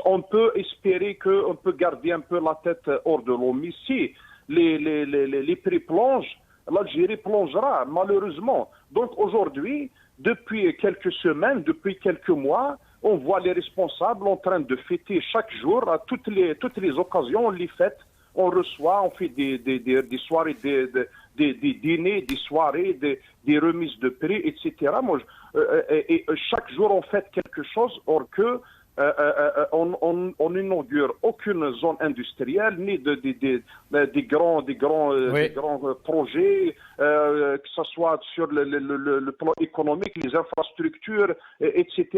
on peut espérer qu'on peut garder un peu la tête hors de l'eau. Mais si les prix plongent, l'Algérie plongera, malheureusement. Donc aujourd'hui, depuis quelques semaines, depuis quelques mois, on voit les responsables en train de fêter chaque jour, à toutes les occasions, on les fête, on reçoit, on fait des soirées, des dîners, des soirées, des remises de prix, etc. Et chaque jour, on fête quelque chose, or que on n'inaugure aucune zone industrielle, ni des grands projets, que ce soit sur le plan économique, les infrastructures, etc.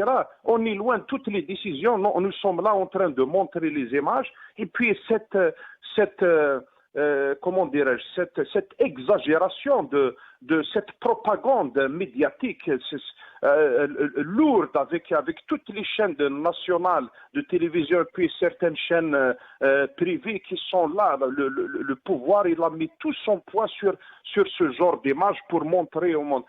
On est loin de toutes les décisions. Non, nous sommes là en train de montrer les images. Et puis comment dirais-je, cette exagération de cette propagande médiatique lourde avec toutes les chaînes nationales de télévision puis certaines chaînes privées qui sont là. Le pouvoir, il a mis tout son poids sur ce genre d'image pour montrer au monde.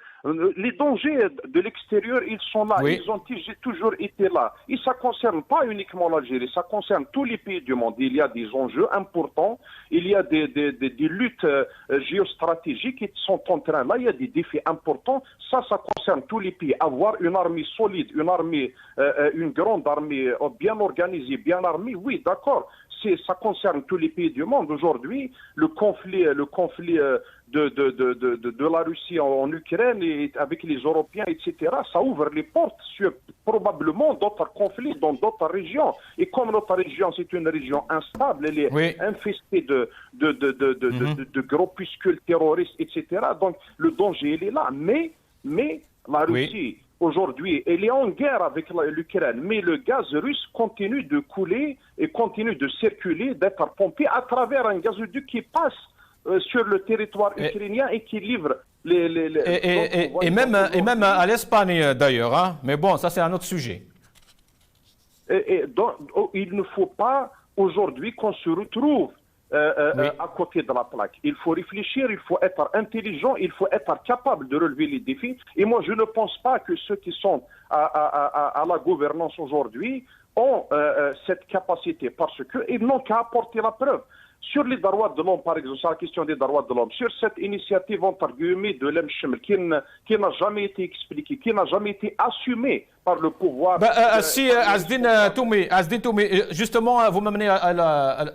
Les dangers de l'extérieur, ils sont là, Oui. ils ont toujours été là. Et ça ne concerne pas uniquement l'Algérie, ça concerne tous les pays du monde. Il y a des enjeux importants, il y a des luttes géostratégiques qui sont en train là, il y a des défis importants. Ça concerne tous les pays. Avoir une armée solide, une grande armée bien organisée, bien armée, oui, d'accord. Ça concerne tous les pays du monde. Aujourd'hui, le conflit de la Russie en Ukraine et avec les Européens, etc., ça ouvre les portes sur probablement d'autres conflits dans d'autres régions. Et comme notre région, c'est une région instable, elle est infestée de groupuscules terroristes, etc. Donc, le danger, il est là. Mais la Russie, aujourd'hui, elle est en guerre avec l'Ukraine, mais le gaz russe continue de couler et continue de circuler, d'être pompé à travers un gazoduc qui passe sur le territoire ukrainien et qui livre et même à l'Espagne d'ailleurs, hein. Mais bon, ça c'est un autre sujet. Donc, il ne faut pas aujourd'hui qu'on se retrouve à côté de la plaque. Il faut réfléchir, il faut être intelligent, il faut être capable de relever les défis. Et moi, je ne pense pas que ceux qui sont à la gouvernance aujourd'hui ont cette capacité parce qu'ils n'ont qu'à apporter la preuve. Sur les droits de l'homme, par exemple, sur la question des droits de l'homme, sur cette initiative entre guillemets de l'Emchemel qui n'a jamais été expliquée, qui n'a jamais été assumée par le pouvoir. Si Azdine Toumi, justement, vous m'amenez à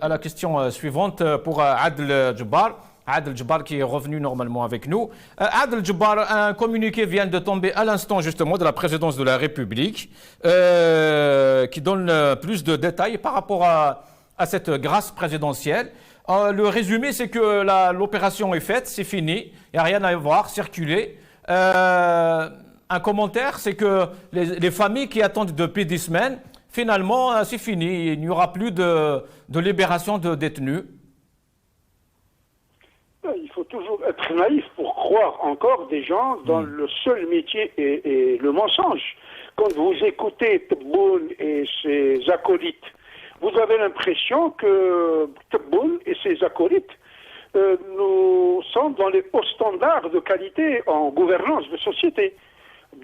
la question suivante pour Adel Djebbar. Adel Djebbar qui est revenu normalement avec nous. Adel Djebbar, un communiqué vient de tomber à l'instant justement de la présidence de la République qui donne plus de détails par rapport à cette grâce présidentielle. Le résumé, c'est que l'opération est faite, c'est fini, il n'y a rien à voir, circuler. Un commentaire, c'est que les familles qui attendent depuis 10 semaines, finalement, c'est fini, il n'y aura plus de libération de détenus. Il faut toujours être naïf pour croire encore des gens dont le seul métier est le mensonge. Quand vous écoutez Tebboune et ses acolytes, vous avez l'impression que Tebboune et ses acolytes nous sommes dans les hauts standards de qualité en gouvernance de société,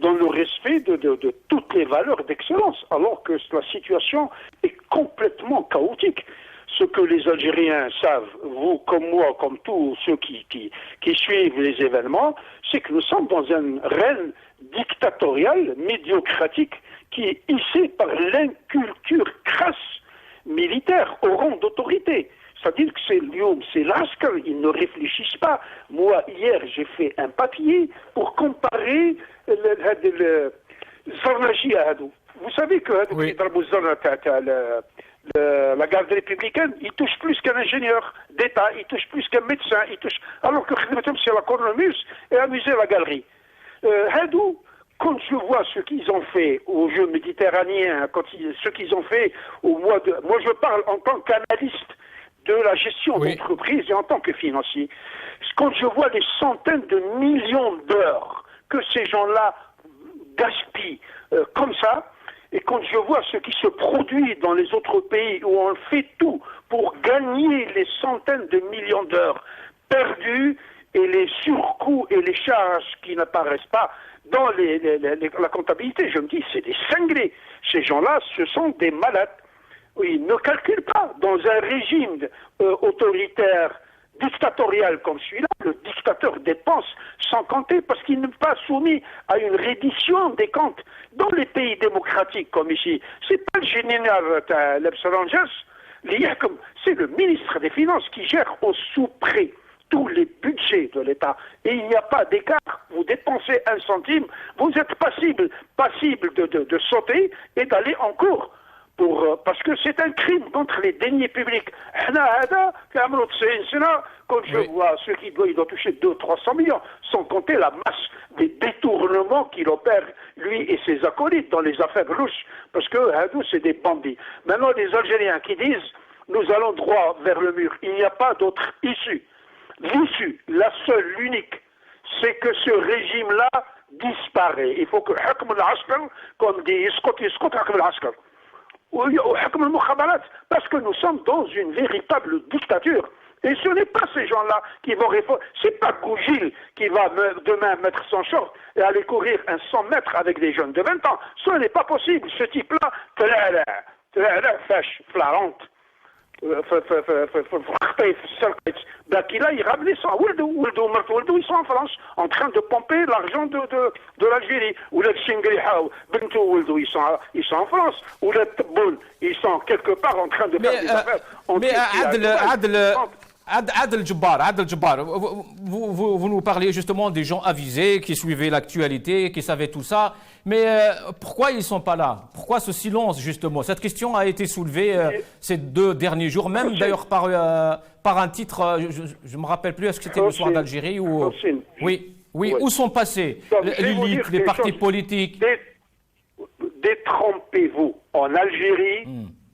dans le respect de toutes les valeurs d'excellence, alors que la situation est complètement chaotique. Ce que les Algériens savent, vous comme moi, comme tous ceux qui suivent les événements, c'est que nous sommes dans un règne dictatorial, médiocratique, qui est hissé par l'inculture crasse militaire au rang d'autorité. C'est-à-dire que c'est l'Askar, ils ne réfléchissent pas. Moi, hier, j'ai fait un papier pour comparer le Zarnaji à Hadou. Vous savez que la garde républicaine, il touche plus qu'un ingénieur d'État, il touche plus qu'un médecin, alors que c'est la cornemuse et amuser la galerie. Hadou, quand je vois ce qu'ils ont fait aux Jeux méditerranéens, ce qu'ils ont fait au mois de... Moi, je parle en tant qu'analyste de la gestion d'entreprise et en tant que financier. Quand je vois les centaines de millions d'heures que ces gens-là gaspillent comme ça, et quand je vois ce qui se produit dans les autres pays où on fait tout pour gagner les centaines de millions d'heures perdues et les surcoûts et les charges qui n'apparaissent pas dans la comptabilité, je me dis, c'est des cinglés. Ces gens-là, ce sont des malades. Ils ne calculent pas. Dans un régime autoritaire, dictatorial comme celui-là, le dictateur dépense sans compter parce qu'il n'est pas soumis à une reddition des comptes. Dans les pays démocratiques comme ici, c'est pas le général Lebsalanges, c'est le ministre des Finances qui gère au sous-près tous les budgets de l'État. Et il n'y a pas d'écart. Vous dépensez 1 centime, vous êtes passible de sauter et d'aller en cours. Parce que c'est un crime contre les deniers publics. Quand je vois ceux qui doivent toucher 200-300 millions, sans compter la masse des détournements qu'il opère, lui et ses acolytes, dans les affaires louches, parce que c'est des bandits. Maintenant, les Algériens qui disent « nous allons droit vers le mur », il n'y a pas d'autre issue. L'issue, la seule, l'unique, c'est que ce régime-là disparaît. Il faut que Hukm al-Askar, comme dit Yisqut Hukm al-Askar, parce que nous sommes dans une véritable dictature. Et ce n'est pas ces gens-là qui vont réformer. C'est pas Gougil qui va demain mettre son short et aller courir 100 mètres avec des jeunes de 20 ans. Ce n'est pas possible. Ce type-là, fâche, flarante. Il ramenait ça. Ils sont en France, en train de pomper l'argent de l'Algérie. Ou les Shingriha, ils sont en France. Ou les Tebboune, ils sont quelque part en train de faire des affaires. Mais Adel Jabbar, vous nous parliez justement des gens avisés qui suivaient l'actualité, qui savaient tout ça. Mais pourquoi ils ne sont pas là? Pourquoi ce silence, justement? Cette question a été soulevée ces 2 derniers jours, même d'ailleurs par un titre, je ne me rappelle plus, est-ce que c'était le Soir d'Algérie ou... Oui, où sont passés l'élite, les partis politiques? Détrompez-vous. En Algérie,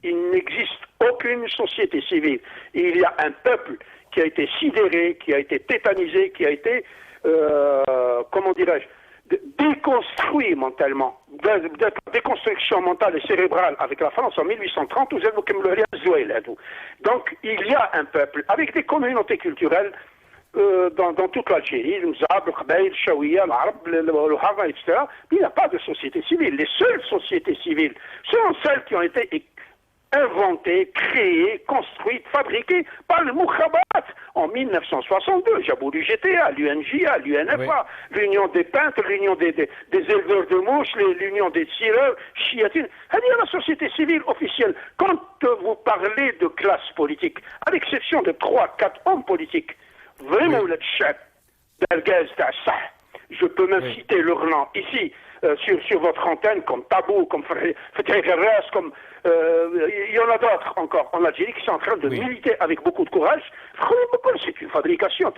il n'existe aucune société civile. Il y a un peuple qui a été sidéré, qui a été tétanisé, qui a été, comment dirais-je, déconstruit mentalement. Déconstruction mentale et cérébrale avec la France en 1830, donc il y a un peuple avec des communautés culturelles dans toute l'Algérie, le Zab, le Khabaïl, le Chaouia, l'Arab, le Hava, etc. Il n'y a pas de société civile. Les seules sociétés civiles sont celles qui ont été inventées, créées, construites, fabriquées par le Moukhabat en 1962. J'avoue l'UGTA, l'UNJA, l'UNFA, l'Union des peintres, l'Union des éleveurs de mouches, l'Union des tireurs, chiatines. Il y a la société civile officielle. Quand vous parlez de classe politique, à l'exception de 3-4 hommes politiques, vraiment le chef d'Algaz d'Assah, je peux même citer leur nom ici, sur votre antenne, comme Tabou, comme Fatih Garras, comme il y en a d'autres encore en Algérie qui sont en train de militer avec beaucoup de courage. C'est une fabrication.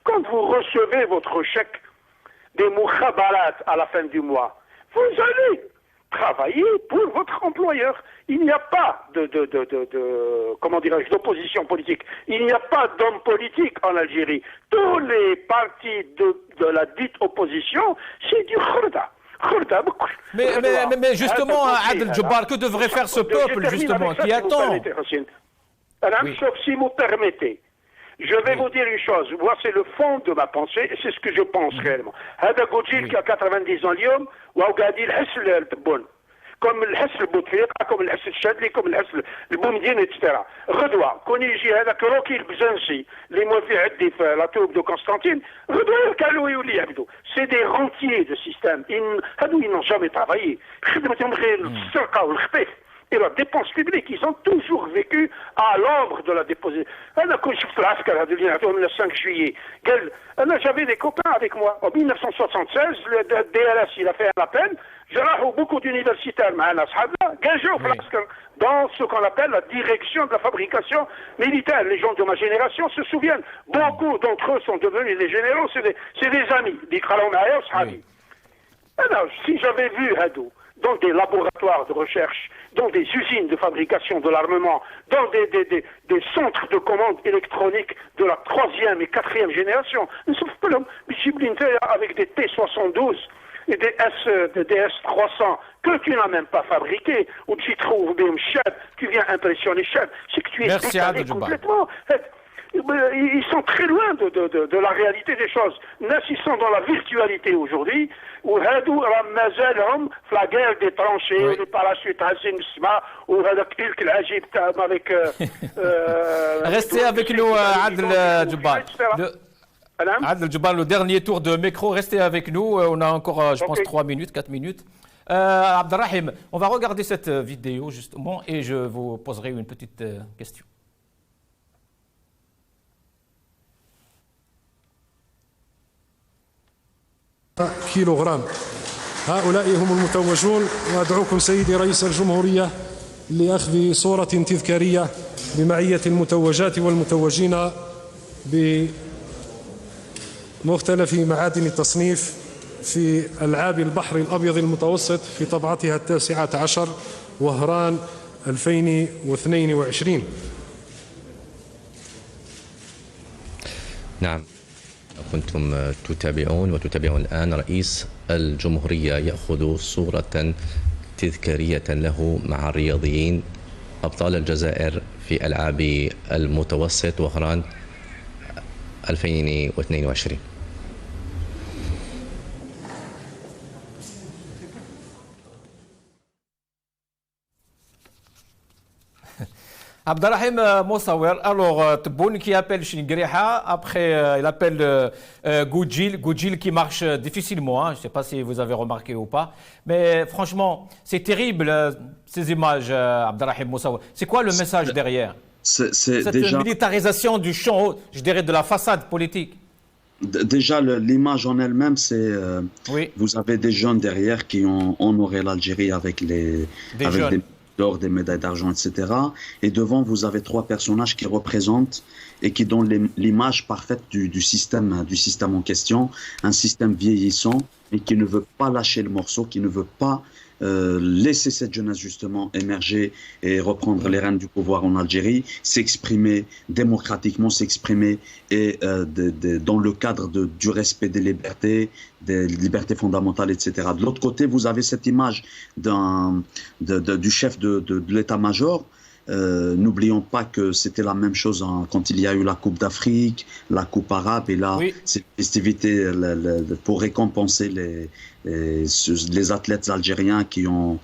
Quand vous recevez votre chèque des moukhabarat à la fin du mois, vous allez travailler pour votre employeur. Il n'y a pas comment dirais-je, d'opposition politique. Il n'y a pas d'homme politique en Algérie. Tous les partis de la dite opposition, c'est du khurda. Mais justement, Adel Jabbar, que devrait faire ce peuple, justement, qui attend? Sauf si vous permettez. Je vais vous dire une chose. Moi, c'est le fond de ma pensée, et c'est ce que je pense réellement. Hada Goudjil, qui a 90 ans, l'yom, ou Aougadil Hessel el-Tebboun. Comme le Hessel Boutfiqa, comme le Hessel Chadli, comme le Hessel Boumdine, etc. Redouard, qu'on y gît, Hada Kroki, le Bzansi, les Mofi'addif, la troupe de Constantine, Redouard, Kalou et Ouli, Abdou. C'est des rentiers de système. Ils n'ont jamais travaillé. Et la dépense publique, ils ont toujours vécu à l'ombre de la déposition. Le 5 juillet, j'avais des copains avec moi. En 1976, le DLS, il a fait un appel. J'ai eu beaucoup d'universitaires, dans ce qu'on appelle la direction de la fabrication militaire. Les gens de ma génération se souviennent. Beaucoup d'entre eux sont devenus des généraux, c'est des amis. Alors, si j'avais vu Hadou dans des laboratoires de recherche, dans des usines de fabrication de l'armement, dans des centres de commande électronique de la 3e et 4e génération, avec des T-72 et des S300 que tu n'as même pas fabriqués, ou tu trouves bien Chad, tu viens impressionner Chad, c'est que tu es décalé complètement. Ils sont très loin de la réalité des choses. Ils sont dans la virtualité aujourd'hui, où Hadou Ramazalhom, la guerre des tranchées, les parachutes Hassin Sma, ou avec. Restez avec nous, Adel Djoubal. Adel Djoubal, le dernier tour de micro, restez avec nous. On a encore, je pense, 3 minutes, 4 minutes. Abdelrahim, on va regarder cette vidéo justement et je vous poserai une petite question. كيلوغرام. هؤلاء هم المتوجون وأدعوكم سيدي رئيس الجمهورية لأخذ صورة تذكارية بمعية المتوجات والمتوجين بمختلف معادن التصنيف في ألعاب البحر الأبيض المتوسط في طبعتها 19 وهران 2022. نعم، كنتم تتابعون وتتابعون الآن رئيس الجمهورية يأخذ صورة تذكارية له مع الرياضيين أبطال الجزائر في ألعاب المتوسط وهران 2022. Abdelrahim Moussaouer, alors Tebboune qui appelle Chingriha, après il appelle Goudjil qui marche difficilement, je ne sais pas si vous avez remarqué ou pas, mais franchement c'est terrible ces images, Abdelrahim Moussaouer. C'est quoi le message derrière cette déjà... militarisation du champ, je dirais de la façade politique? Déjà, l'image en elle-même, c'est... Vous avez des jeunes derrière qui ont honoré l'Algérie avec des d'or, des médailles d'argent, etc. Et devant, vous avez 3 personnages qui représentent et qui donnent l'image parfaite du système en question, un système vieillissant et qui ne veut pas lâcher le morceau, qui ne veut pas laisser cette jeunesse justement émerger et reprendre les rênes du pouvoir en Algérie, s'exprimer démocratiquement, s'exprimer et dans le cadre du respect des libertés fondamentales, etc. De l'autre côté, vous avez cette image du chef de l'état-major. N'oublions pas que c'était la même chose quand il y a eu la Coupe d'Afrique, la Coupe arabe, et là, c'est une festivité pour récompenser les athlètes algériens qui ont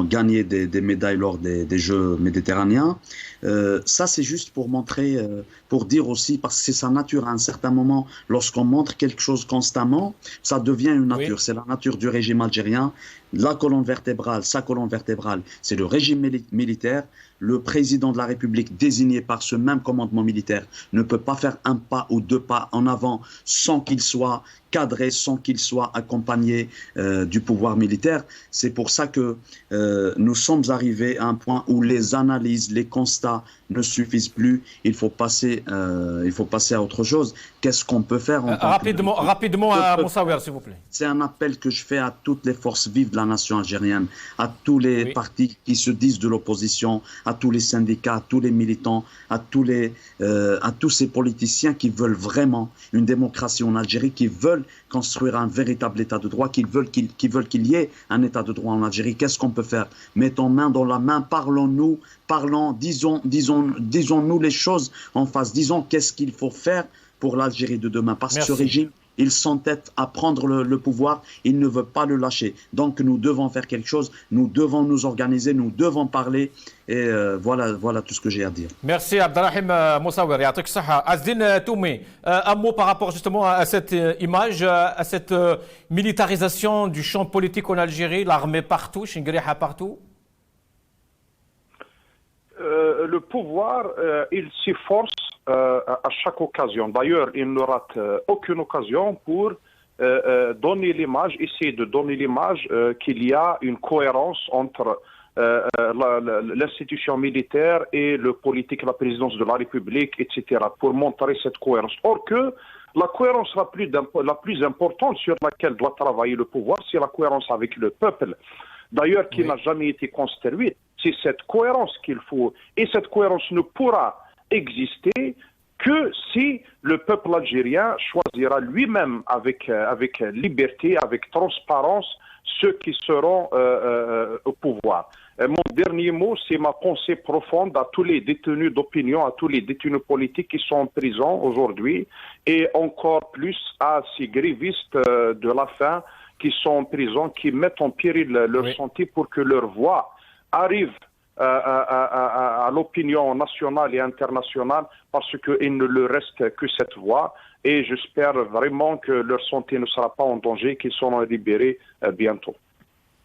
gagné des médailles lors des Jeux méditerranéens. Ça, c'est juste pour montrer, pour dire aussi, parce que c'est sa nature à un certain moment, lorsqu'on montre quelque chose constamment, ça devient une nature. C'est la nature du régime algérien. Sa colonne vertébrale, c'est le régime militaire. Le président de la République désigné par ce même commandement militaire ne peut pas faire un pas ou 2 pas en avant sans qu'il soit cadré, sans qu'il soit accompagné du pouvoir militaire. C'est pour ça que nous sommes arrivés à un point où les analyses, les constats ne suffisent plus. Il faut passer à autre chose. Qu'est-ce qu'on peut faire rapidement, Moussaouer, s'il vous plaît. C'est un appel que je fais à toutes les forces vives de la nation algérienne, à tous les partis qui se disent de l'opposition, à tous les syndicats, à tous les militants, à tous ces politiciens qui veulent vraiment une démocratie en Algérie, qui veulent construire un véritable état de droit, qui veulent qu'il y ait un état de droit en Algérie. Qu'est-ce qu'on peut faire? Mettons main dans la main, disons-nous les choses en face, disons qu'est-ce qu'il faut faire pour l'Algérie de demain, parce que ce régime, il s'entête à prendre le pouvoir, il ne veut pas le lâcher. Donc nous devons faire quelque chose, nous devons nous organiser, nous devons parler, et voilà tout ce que j'ai à dire. Merci Abdelrahim Moussaouer, yatik saha. Azdine Toumi, un mot par rapport justement à cette image, à cette militarisation du champ politique en Algérie, l'armée partout, Chingriha partout. Le pouvoir, il s'efforce à chaque occasion. D'ailleurs, il ne rate aucune occasion pour essayer de donner l'image qu'il y a une cohérence entre l'institution militaire et le politique, la présidence de la République, etc., pour montrer cette cohérence. Or que la cohérence la plus importante sur laquelle doit travailler le pouvoir, c'est la cohérence avec le peuple. D'ailleurs, qui n'a jamais été construite. C'est cette cohérence qu'il faut. Et cette cohérence ne pourra exister que si le peuple algérien choisira lui-même avec liberté, avec transparence, ceux qui seront au pouvoir. Mon dernier mot, c'est ma pensée profonde à tous les détenus d'opinion, à tous les détenus politiques qui sont en prison aujourd'hui, et encore plus à ces grévistes de la faim qui sont en prison, qui mettent en péril leur santé pour que leur voix arrive à l'opinion nationale et internationale, parce qu'il ne leur reste que cette voix. Et j'espère vraiment que leur santé ne sera pas en danger, qu'ils seront libérés bientôt.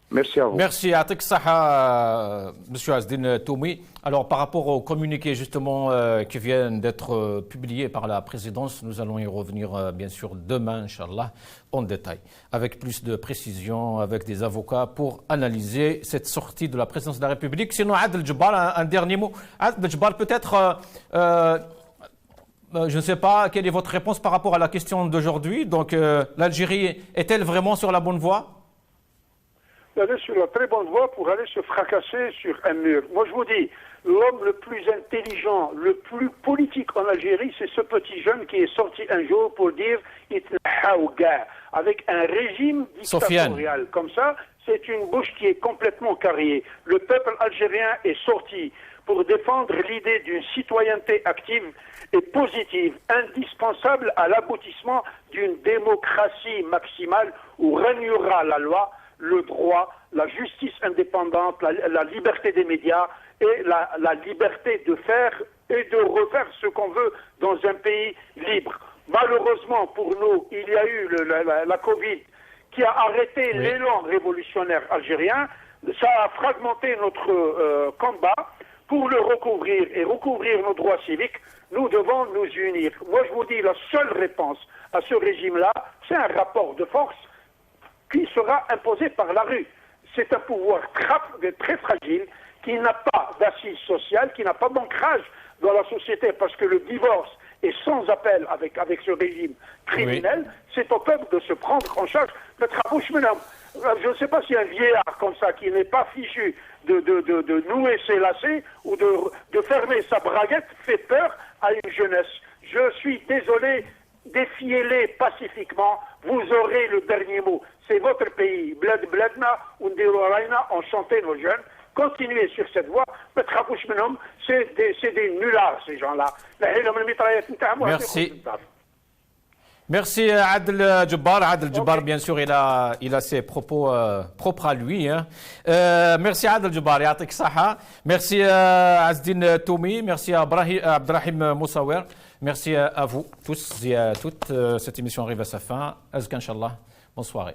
Merci à vous. Merci à Saha, Monsieur Azdine Toumi. Alors, par rapport au communiqué justement qui vient d'être publié par la présidence, nous allons y revenir bien sûr demain, Inch'Allah, en détail, avec plus de précision, avec des avocats pour analyser cette sortie de la présidence de la République. Sinon, Adel Djebbar, un dernier mot. Adel Djebbar, peut-être, je ne sais pas, quelle est votre réponse par rapport à la question d'aujourd'hui. Donc, l'Algérie est-elle vraiment sur la bonne voie ? Elle est sur la très bonne voie pour aller se fracasser sur un mur. Moi, je vous dis, l'homme le plus intelligent, le plus politique en Algérie, c'est ce petit jeune qui est sorti un jour pour dire « avec un régime dictatorial. Comme ça, c'est une bouche qui est complètement carriée. Le peuple algérien est sorti pour défendre l'idée d'une citoyenneté active et positive, indispensable à l'aboutissement d'une démocratie maximale où régnera la loi, le droit, la justice indépendante, la liberté des médias et la liberté de faire et de refaire ce qu'on veut dans un pays libre. Malheureusement pour nous, il y a eu la Covid qui a arrêté l'élan révolutionnaire algérien. Ça a fragmenté notre combat. Pour le recouvrir et recouvrir nos droits civiques, nous devons nous unir. Moi, je vous dis, la seule réponse à ce régime-là, c'est un rapport de force qui sera imposé par la rue. C'est un pouvoir très fragile, qui n'a pas d'assise sociale, qui n'a pas d'ancrage dans la société, parce que le divorce est sans appel avec ce régime criminel. C'est au peuple de se prendre en charge. Je ne sais pas s'il y a un vieillard comme ça qui n'est pas fichu de nouer ses lacets ou de fermer sa braguette fait peur à une jeunesse. Je suis désolé, défiez-les pacifiquement, vous aurez le dernier mot. C'est votre pays. Bled Bledna, Undiru Raina, enchanté nos jeunes. Continuez sur cette voie. C'est des nullards, ces gens-là. Merci. Merci Adel Djebbar. Adel Djebbar, bien sûr, il a ses propos propres à lui. Hein. Merci Adel Djebbar, Yatik Saha. Merci Azdine Toumi. Merci à Abdrahim Moussawer. Merci à vous tous et à toutes. Cette émission arrive à sa fin. Azk, Inch'Allah. Bonne soirée.